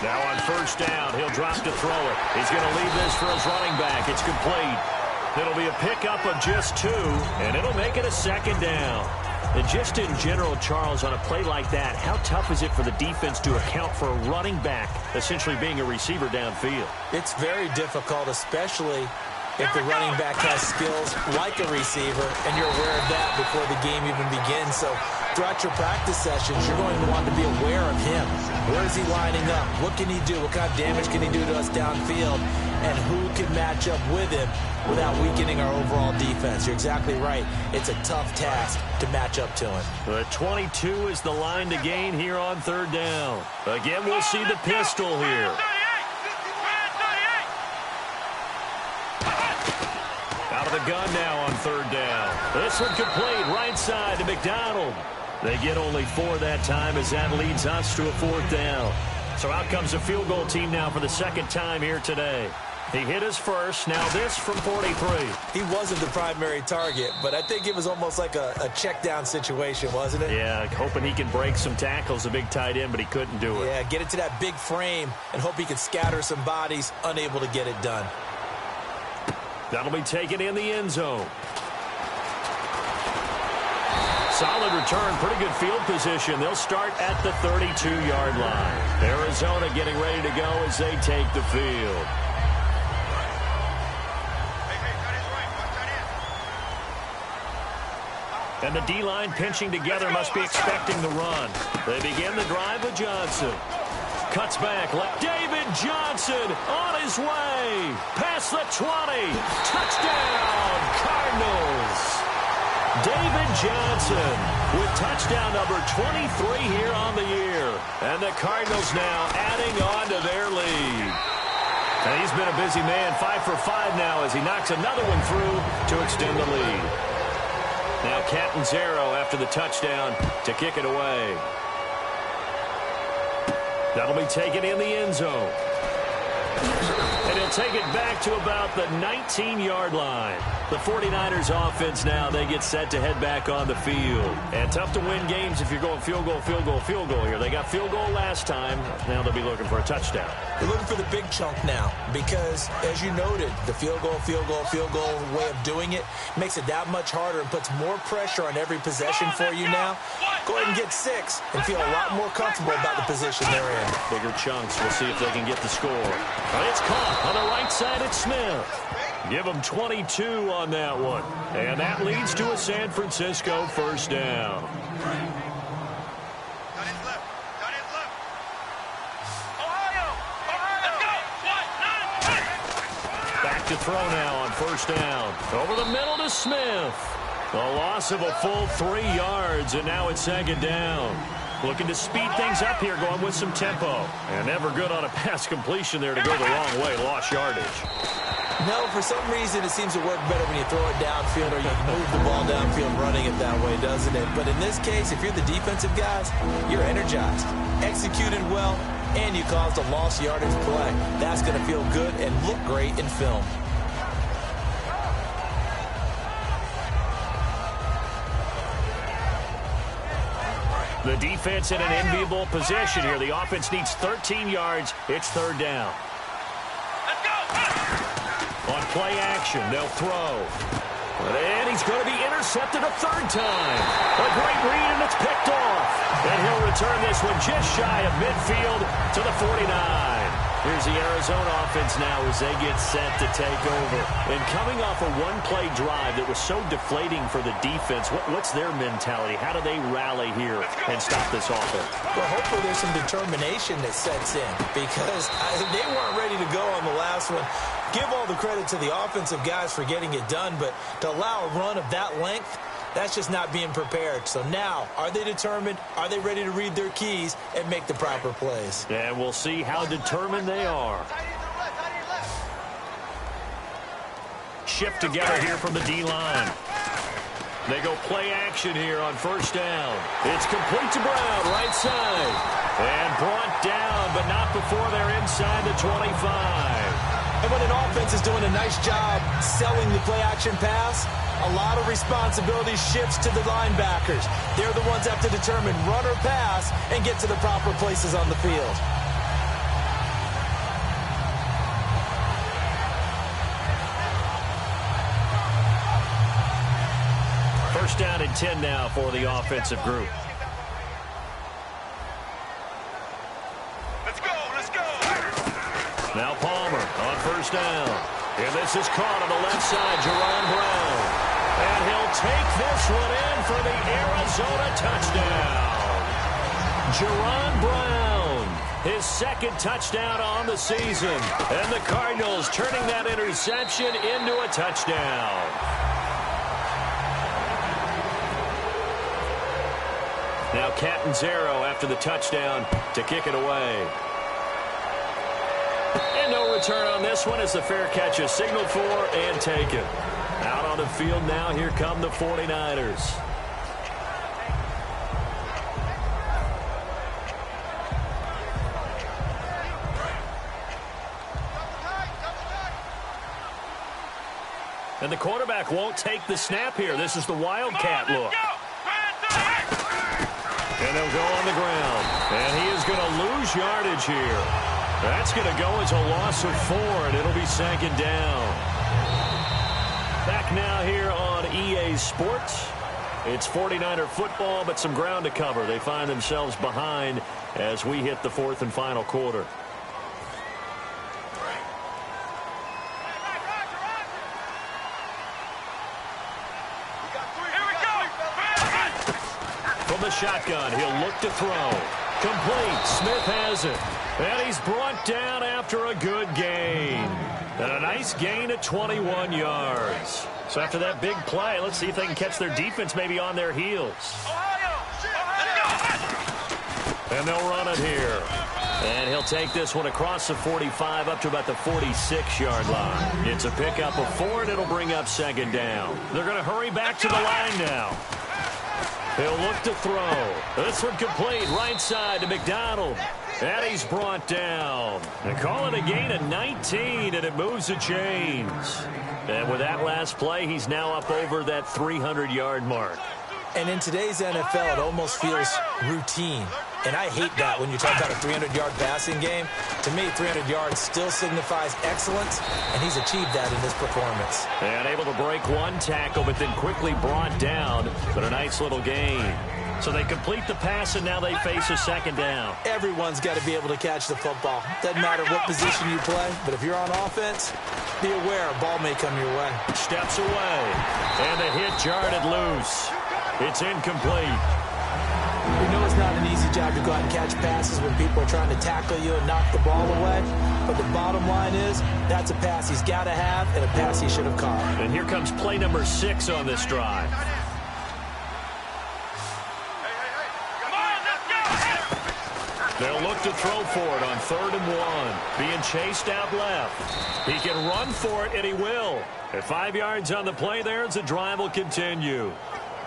B: Now on first down, he'll drop to throw it. He's going to leave this for his running back. It's complete. It'll be a pickup of just 2, and it'll make it a 2nd down. And just in general, Charles, on a play like that, how tough is it for the defense to account for a running back essentially being a receiver downfield?
C: It's very difficult, especially if the running back has skills like a receiver, and you're aware of that before the game even begins. So throughout your practice sessions, you're going to want to be aware of him. Where is he lining up? What can he do? What kind of damage can he do to us downfield? And who can match up with him without weakening our overall defense? You're exactly right. It's a tough task to match up to him.
B: The 22 is the line to gain here on 3rd down. Again, we'll see the pistol here. Out of the gun now on 3rd down. This one complete, right side to McDonald. They get only 4 that time as that leads us to a 4th down. So out comes a field goal team now for the 2nd time here today. He hit his first, now this from 43.
C: He wasn't the primary target, but I think it was almost like a check down situation, wasn't it?
B: Yeah, hoping he can break some tackles, a big tight end, but he couldn't do it.
C: Yeah, get it to that big frame and hope he could scatter some bodies, unable to get it done.
B: That'll be taken in the end zone. Solid return, pretty good field position. They'll start at the 32-yard line. Arizona getting ready to go as they take the field. And the D-line pinching together must be expecting the run. They begin the drive with Johnson. Cuts back. David Johnson on his way. Past the 20. Touchdown, Cardinals. David Johnson with touchdown number 23 here on the year. And the Cardinals now adding on to their lead. And he's been a busy man, 5 for 5 now as he knocks another one through to extend the lead. Now Catanzaro after the touchdown to kick it away. That'll be taken in the end zone. And he'll take it back to about the 19-yard line. The 49ers offense now, they get set to head back on the field. And tough to win games if you're going field goal, field goal, field goal here. They got field goal last time. Now they'll be looking for a touchdown.
C: They're looking for the big chunk now because, as you noted, the field goal way of doing it makes it that much harder and puts more pressure on every possession for you now. Go ahead and get 6 and feel a lot more comfortable about the position they're in.
B: Bigger chunks. We'll see if they can get the score. It's caught on the right side. It's Smith. Give them 22 on that one. And that leads to a San Francisco first down. Back to throw now on first down. Over the middle to Smith. A loss of a full 3 yards, and now it's second down. Looking to speed things up here, going with some tempo. And never good on a pass completion there to go the wrong way. Lost yardage.
C: No, for some reason, it seems to work better when you throw it downfield or you move the ball downfield running it that way, doesn't it? But in this case, if you're the defensive guys, you're energized, executed well, and you caused a lost yardage play. That's going to feel good and look great in film.
B: The defense in an enviable position here. The offense needs 13 yards. It's third down. On play action, they'll throw. And he's going to be intercepted a third time. A great read, and it's picked off. And he'll return this one just shy of midfield to the 49. Here's the Arizona offense now as they get set to take over. And coming off a one-play drive that was so deflating for the defense, what's their mentality? How do they rally here and stop this offense?
C: Well, hopefully there's some determination that sets in because they weren't ready to go on the last one. Give all the credit to the offensive guys for getting it done, but to allow a run of that length, that's just not being prepared. So now, are they determined? Are they ready to read their keys and make the proper plays?
B: And we'll see how determined they are. Shift together here from the D-line. They go play action here on first down. It's complete to Brown, right side. And brought down, but not before they're inside the 25.
C: And when an offense is doing a nice job selling the play-action pass, a lot of responsibility shifts to the linebackers. They're the ones that have to determine run or pass and get to the proper places on the field.
B: First down and 10 now for the offensive group.
D: Let's go.
B: Now Palmer on first down. And this is caught on the left side, Jerron Brown. And he'll take this one in for the Arizona touchdown. Jerron Brown, his second touchdown on the season. And the Cardinals turning that interception into a touchdown. Now Catanzaro after the touchdown to kick it away. And no return on this one as the fair catch is signaled for and taken. Out on the field now, here come the 49ers. And the quarterback won't take the snap here. This is the Wildcat look. And they'll go on the ground. And he is going to lose yardage here. That's going to go as a loss of 4, and it'll be second down. Back now here on EA Sports. It's 49er football, but some ground to cover. They find themselves behind as we hit the fourth and final quarter. From the shotgun, he'll look to throw. Complete. Smith has it. And he's brought down after a good gain. And a nice gain of 21 yards. So after that big play, let's see if they can catch their defense maybe on their heels. And they'll run it here. And he'll take this one across the 45 up to about the 46-yard line. It's a pickup of 4, and it'll bring up second down. They're going to hurry back to the line now. He'll look to throw. This one complete, right side to McDonald. And he's brought down. They call it a gain of 19, and it moves the chains. And with that last play, he's now up over that 300-yard mark.
C: And in today's NFL, it almost feels routine. And I hate that when you talk about a 300-yard passing game. To me, 300 yards still signifies excellence, and he's achieved that in this performance.
B: And able to break one tackle, but then quickly brought down. But a nice little gain. So they complete the pass, and now they face a second down.
C: Everyone's got to be able to catch the football. Doesn't matter what position you play, but if you're on offense, be aware a ball may come your way.
B: Steps away, and the hit jarred it loose. It's incomplete.
C: We know it's not an easy job to go out and catch passes when people are trying to tackle you and knock the ball away. But the bottom line is, that's a pass he's got to have and a pass he should have caught.
B: And here comes play number 6 on this drive. They'll look to throw for it on 3rd and 1. Being chased out left. He can run for it, and he will. At 5 yards on the play there, the drive will continue.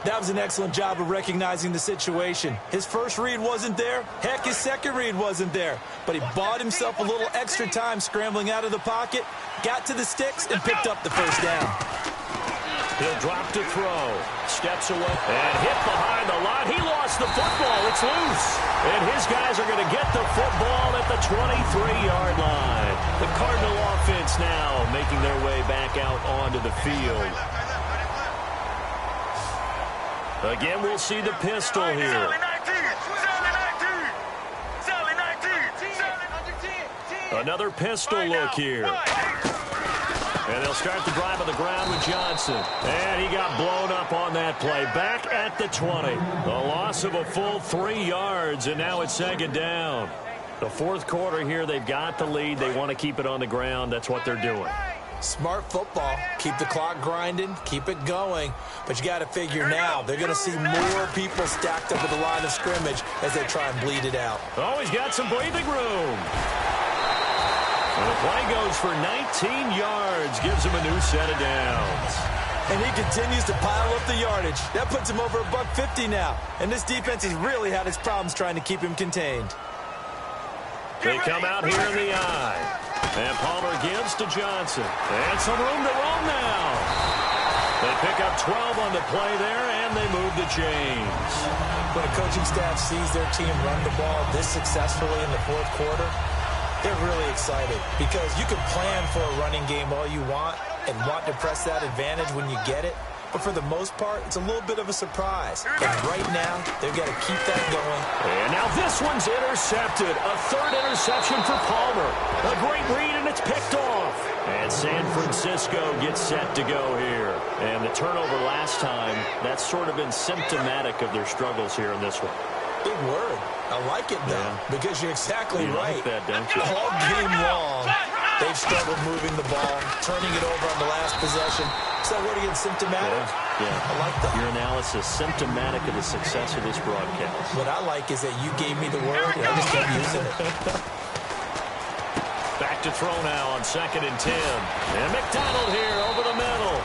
C: That was an excellent job of recognizing the situation. His first read wasn't there. Heck, his second read wasn't there. But he bought himself a little extra time scrambling out of the pocket, got to the sticks, and picked up the first down.
B: He'll drop to throw. Steps away. And hit behind the line. He lost the football. It's loose. And his guys are going to get the football at the 23-yard line. The Cardinal offense now making their way back out onto the field. Again, we'll see the pistol here. Another pistol look here. And they'll start the drive on the ground with Johnson. And he got blown up on that play. Back at the 20. A loss of a full 3 yards, and now it's 2nd down. The 4th quarter here, they've got the lead. They want to keep it on the ground. That's what they're doing.
C: Smart football. Keep the clock grinding. Keep it going. But you got to figure now, they're going to see more people stacked up at the line of scrimmage as they try and bleed it out.
B: Oh, he's got some breathing room. And the play goes for 19 yards. Gives him a new set of downs.
C: And he continues to pile up the yardage. That puts him over $150 now. And this defense has really had its problems trying to keep him contained.
B: They come out here in the eye. And Palmer gives to Johnson. And some room to roam now. They pick up 12 on the play there, and they move the chains.
C: When a coaching staff sees their team run the ball this successfully in the 4th quarter, they're really excited because you can plan for a running game all you want and want to press that advantage when you get it. But for the most part, it's a little bit of a surprise. And right now, they've got to keep that going.
B: And now this one's intercepted. A 3rd interception for Palmer. A great read, and it's picked off. And San Francisco gets set to go here. And the turnover last time, that's sort of been symptomatic of their struggles here in this one.
C: Big word. I like it, though, because you're exactly right.
B: Like that, don't you?
C: All game long, they've struggled moving the ball, turning it over on the last possession. So what again, symptomatic?
B: Yeah.
C: I like that.
B: Your analysis, symptomatic of the success of this broadcast.
C: What I like is that you gave me the word, and I just kept using it.
B: Back to throw now on 2nd and 10. And McDonald here over the middle.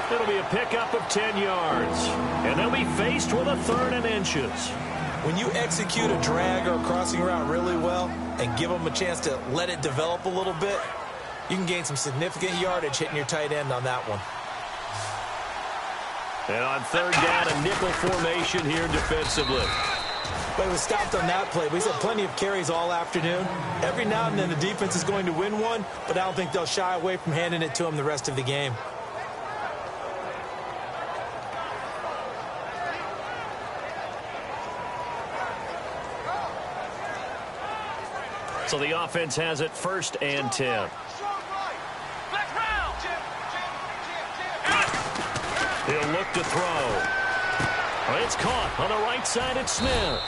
B: It'll be a pickup of 10 yards. And they'll be faced with a 3rd and inches.
C: When you execute a drag or a crossing route really well and give them a chance to let it develop a little bit, you can gain some significant yardage hitting your tight end on that one.
B: And on 3rd down, a nickel formation here defensively.
C: But he was stopped on that play. We've had plenty of carries all afternoon. Every now and then the defense is going to win one, but I don't think they'll shy away from handing it to him the rest of the game.
B: So the offense has it 1st and 10. He'll look to throw. It's caught on the right side at Smith.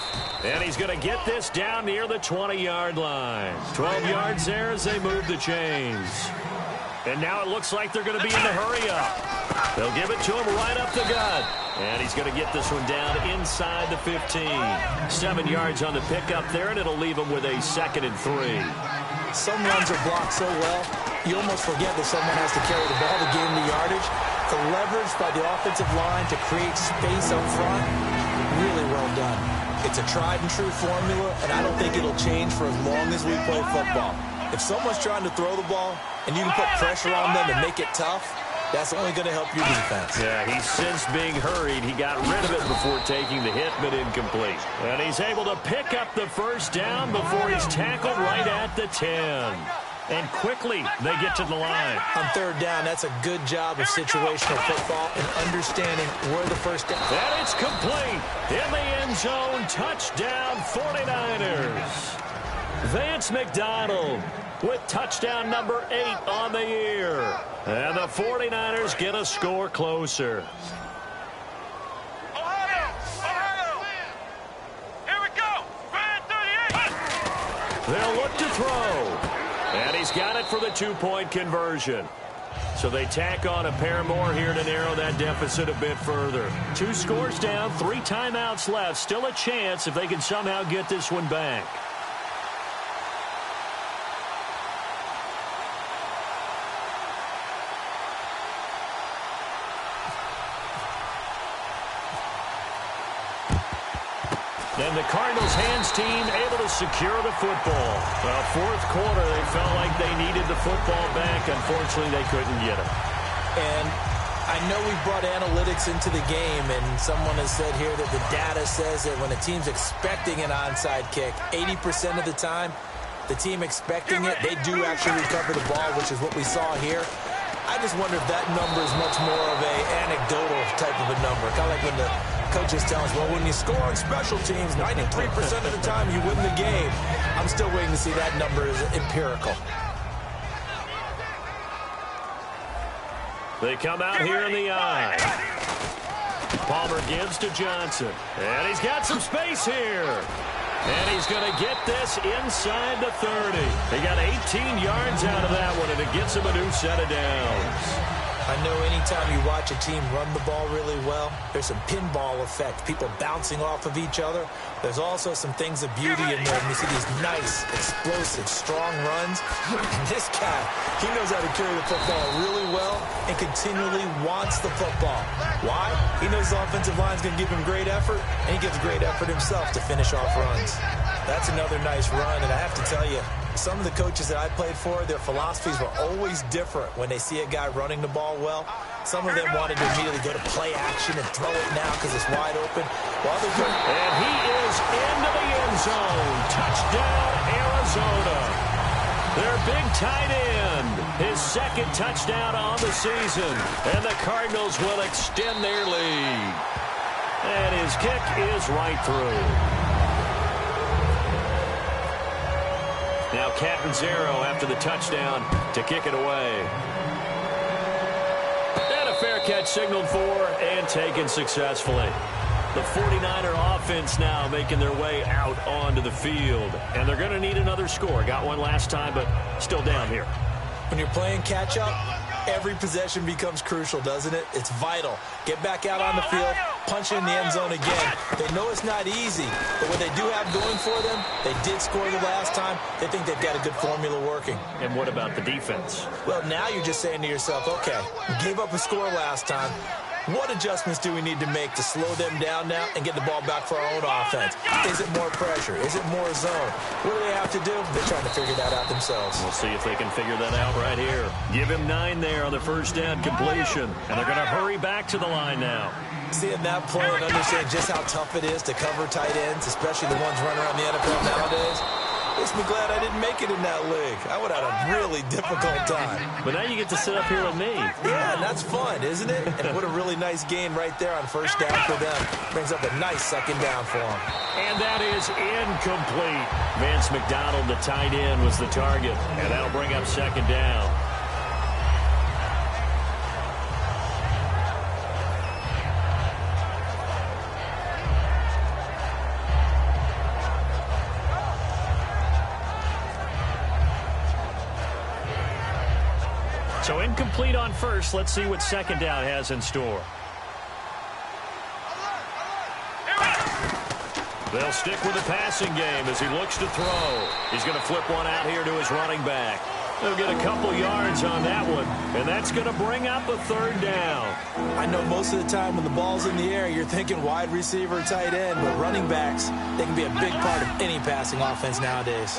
B: And he's going to get this down near the 20-yard line. 12 yards there as they move the chains. And now it looks like they're going to be in the hurry-up. They'll give it to him right up the gut. And he's going to get this one down inside the 15. 7 yards on the pickup there, and it'll leave him with a 2nd and 3.
C: Some runs are blocked so well, you almost forget that someone has to carry the ball to gain the yardage. The leverage by the offensive line to create space up front really well done. It's a tried and true formula, and I don't think it'll change for as long as we play football. If someone's trying to throw the ball and you can put pressure on them and make it tough, that's only going to help your defense.
B: Yeah, he's since being hurried. He got rid of it before taking the hit, but incomplete. And he's able to pick up the first down before he's tackled right at the 10. And quickly, they get to the line.
C: On third down, that's a good job of situational football and understanding where the first down.
B: And it's complete. In the end zone, touchdown 49ers. Vance McDonald with touchdown number 8 on the year. And the 49ers get a score closer.
D: Ohio! Here we go! Brand 38!
B: They'll look to throw. And he's got it for the 2-point conversion. So they tack on a pair more here to narrow that deficit a bit further. 2 scores down, 3 timeouts left. Still a chance if they can somehow get this one back. And the Cardinals' hands team able to secure the football. Well, fourth quarter, they felt like they needed the football back. Unfortunately, they couldn't get it.
C: And I know we brought analytics into the game, and someone has said here that the data says that when a team's expecting an onside kick, 80% of the time, the team expecting it, they do actually recover the ball, which is what we saw here. I just wonder if that number is much more of a anecdotal type of a number. Kind of like when the coaches tell us, well, when you score on special teams, 93% of the time you win the game. I'm still waiting to see that number is empirical.
B: They come out here in the eye. Palmer gives to Johnson. And he's got some space here. And he's going to get this inside the 30. He got 18 yards out of that one, and it gets him a new set of downs.
C: I know anytime you watch a team run the ball really well, there's some pinball effect, people bouncing off of each other. There's also some things of beauty in there. You see these nice, explosive, strong runs. And this guy, he knows how to carry the football really well and continually wants the football. Why? He knows the offensive line's going to give him great effort, and he gives great effort himself to finish off runs. That's another nice run, and I have to tell you, some of the coaches that I played for, their philosophies were always different when they see a guy running the ball well. Some of them wanted to immediately go to play action and throw it now because it's wide open. While they're good.
B: And he is into the end zone. Touchdown, Arizona. Their big tight end. His second touchdown on the season. And the Cardinals will extend their lead. And his kick is right through. Now Catanzaro after the touchdown to kick it away. And a fair catch signaled for and taken successfully. The 49er offense now making their way out onto the field. And they're going to need another score. Got one last time, but still down here.
C: When you're playing catch-up, every possession becomes crucial, doesn't it? It's vital. Get back out on the field, punch in the end zone again. They know it's not easy, but what they do have going for them, they did score the last time. They think they've got a good formula working.
B: And what about the defense?
C: Well, now you're just saying to yourself, okay, we gave up a score last time. What adjustments do we need to make to slow them down now and get the ball back for our own offense? Is it more pressure? Is it more zone? What do they have to do? They're trying to figure that out themselves.
B: We'll see if they can figure that out right here. Give him 9 there on the first down completion. And they're going to hurry back to the line now.
C: Seeing that play and understanding just how tough it is to cover tight ends, especially the ones running around the NFL nowadays, makes me glad I didn't make it in that league. I would have had a really difficult time.
B: But now you get to sit up here with me.
C: Yeah, and that's fun, isn't it? And what a really nice gain right there on first down for them. Brings up a nice second down for them.
B: And that is incomplete. Vance McDonald, the tight end, was the target. And that'll bring up second down. So incomplete on first. Let's see what second down has in store. They'll stick with the passing game as he looks to throw. He's going to flip one out here to his running back. They'll get a couple yards on that one, and that's going to bring up a third down.
C: I know most of the time when the ball's in the air, you're thinking wide receiver, tight end, but running backs, they can be a big part of any passing offense nowadays.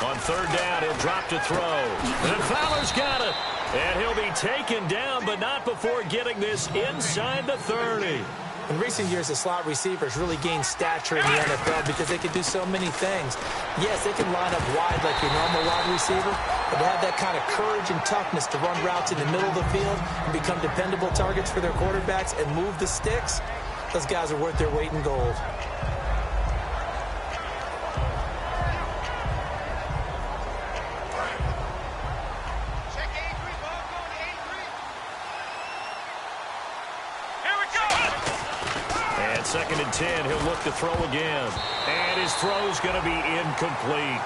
B: On third down, he'll drop to throw. And Fowler's got it. And he'll be taken down, but not before getting this inside the 30.
C: In recent years, the slot receivers really gained stature in the NFL because they can do so many things. Yes, they can line up wide like your normal wide receiver, but to have that kind of courage and toughness to run routes in the middle of the field and become dependable targets for their quarterbacks and move the sticks, those guys are worth their weight in gold.
B: Second and 10, he'll look to throw again. And his throw's going to be incomplete.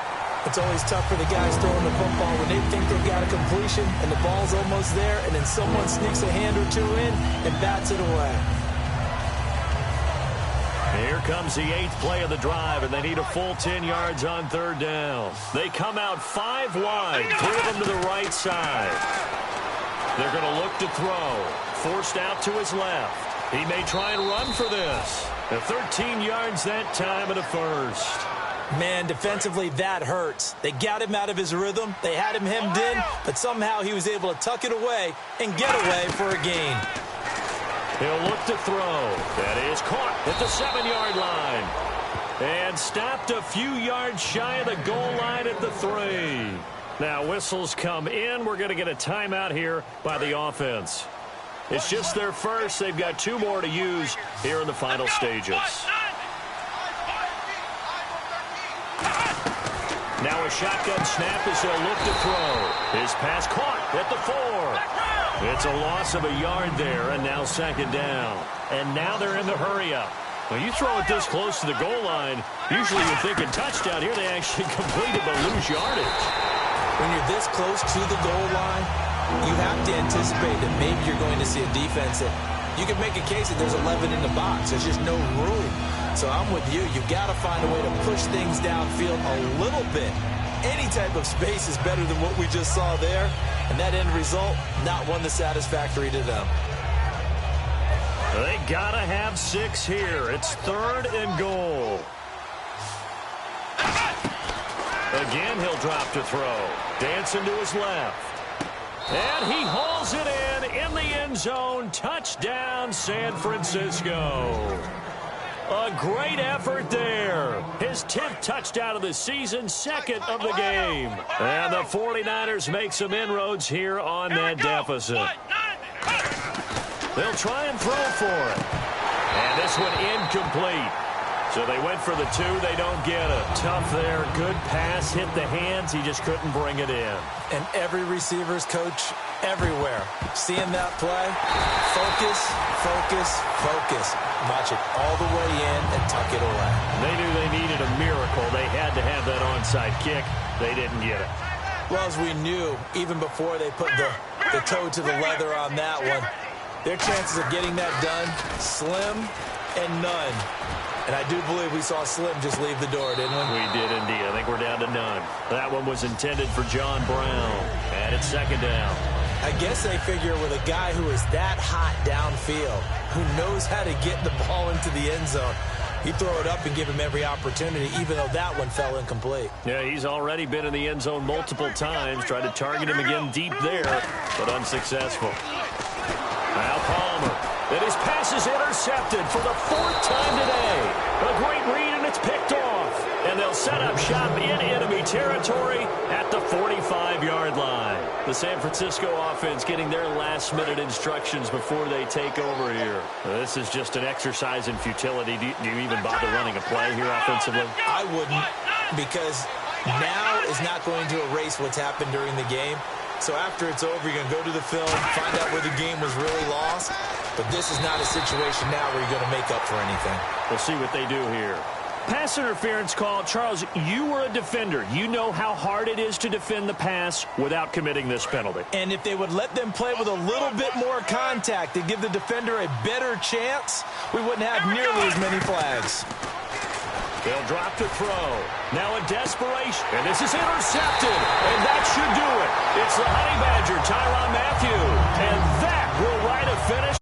C: It's always tough for the guys throwing the football when they think they've got a completion and the ball's almost there, and then someone sneaks a hand or two in and bats it away.
B: Here comes the 8th play of the drive, and they need a full 10 yards on third down. They come out 5 wide, 3 of them to the right side. They're going to look to throw. Forced out to his left. He may try and run for this. 13 yards that time and a first.
C: Man, defensively, that hurts. They got him out of his rhythm. They had him hemmed in, but somehow he was able to tuck it away and get away for a gain.
B: He'll look to throw. That is caught at the 7-yard line. And stopped a few yards shy of the goal line at the 3. Now whistles come in. We're going to get a timeout here by the offense. It's just their first. They've got 2 more to use here in the final stages. Now a shotgun snap as they'll look to throw. His pass caught at the 4. It's a loss of a yard there, and now second down. And now they're in the hurry-up. When you throw it this close to the goal line, usually you're thinking touchdown. Here they actually completed but lose yardage.
C: When you're this close to the goal line, you have to anticipate that maybe you're going to see a defense that you can make a case that there's 11 in the box. There's just no room. So I'm with you. You've got to find a way to push things downfield a little bit. Any type of space is better than what we just saw there. And that end result, not one that's satisfactory to them.
B: They got to have 6 here. It's 3rd and goal. Again, he'll drop to throw. Dancing to his left. And he hauls it in the end zone. Touchdown, San Francisco. A great effort there. His 10th touchdown of the season, 2nd of the game. And the 49ers make some inroads here on that deficit. They'll try and throw for it. And this one incomplete. So they went for the 2. They don't get it. Tough there. Good pass. Hit the hands. He just couldn't bring it in.
C: And every receiver's coach everywhere. Seeing that play, focus, focus, focus. Watch it all the way in and tuck it away.
B: They knew they needed a miracle. They had to have that onside kick. They didn't get it.
C: Well, as we knew, even before they put the toe to the leather on that one, their chances of getting that done, slim and none. And I do believe we saw Slim just leave the door, didn't we?
B: We did indeed. I think we're down to none. That one was intended for John Brown. And it's second down.
C: I guess they figure with a guy who is that hot downfield, who knows how to get the ball into the end zone, you throw it up and give him every opportunity, even though that one fell incomplete.
B: Yeah, he's already been in the end zone multiple times. Tried to target him again deep there, but unsuccessful. Now Palmer. And his pass is intercepted for the 4th time today. A great read, and it's picked off. And they'll set up shop in enemy territory at the 45-yard line. The San Francisco offense getting their last-minute instructions before they take over here. This is just an exercise in futility. Do you even bother running a play here offensively?
C: I wouldn't, because now is not going to erase what's happened during the game. So after it's over, you're going to go to the film, find out where the game was really lost. But this is not a situation now where you're going to make up for anything.
B: We'll see what they do here. Pass interference call. Charles, you were a defender. You know how hard it is to defend the pass without committing this penalty.
C: And if they would let them play with a little bit more contact and give the defender a better chance, we wouldn't have nearly as many flags.
B: They'll drop to throw. Now in desperation. And this is intercepted. And that should do it. It's the Honey Badger, Tyrann Mathieu. And that will write a finish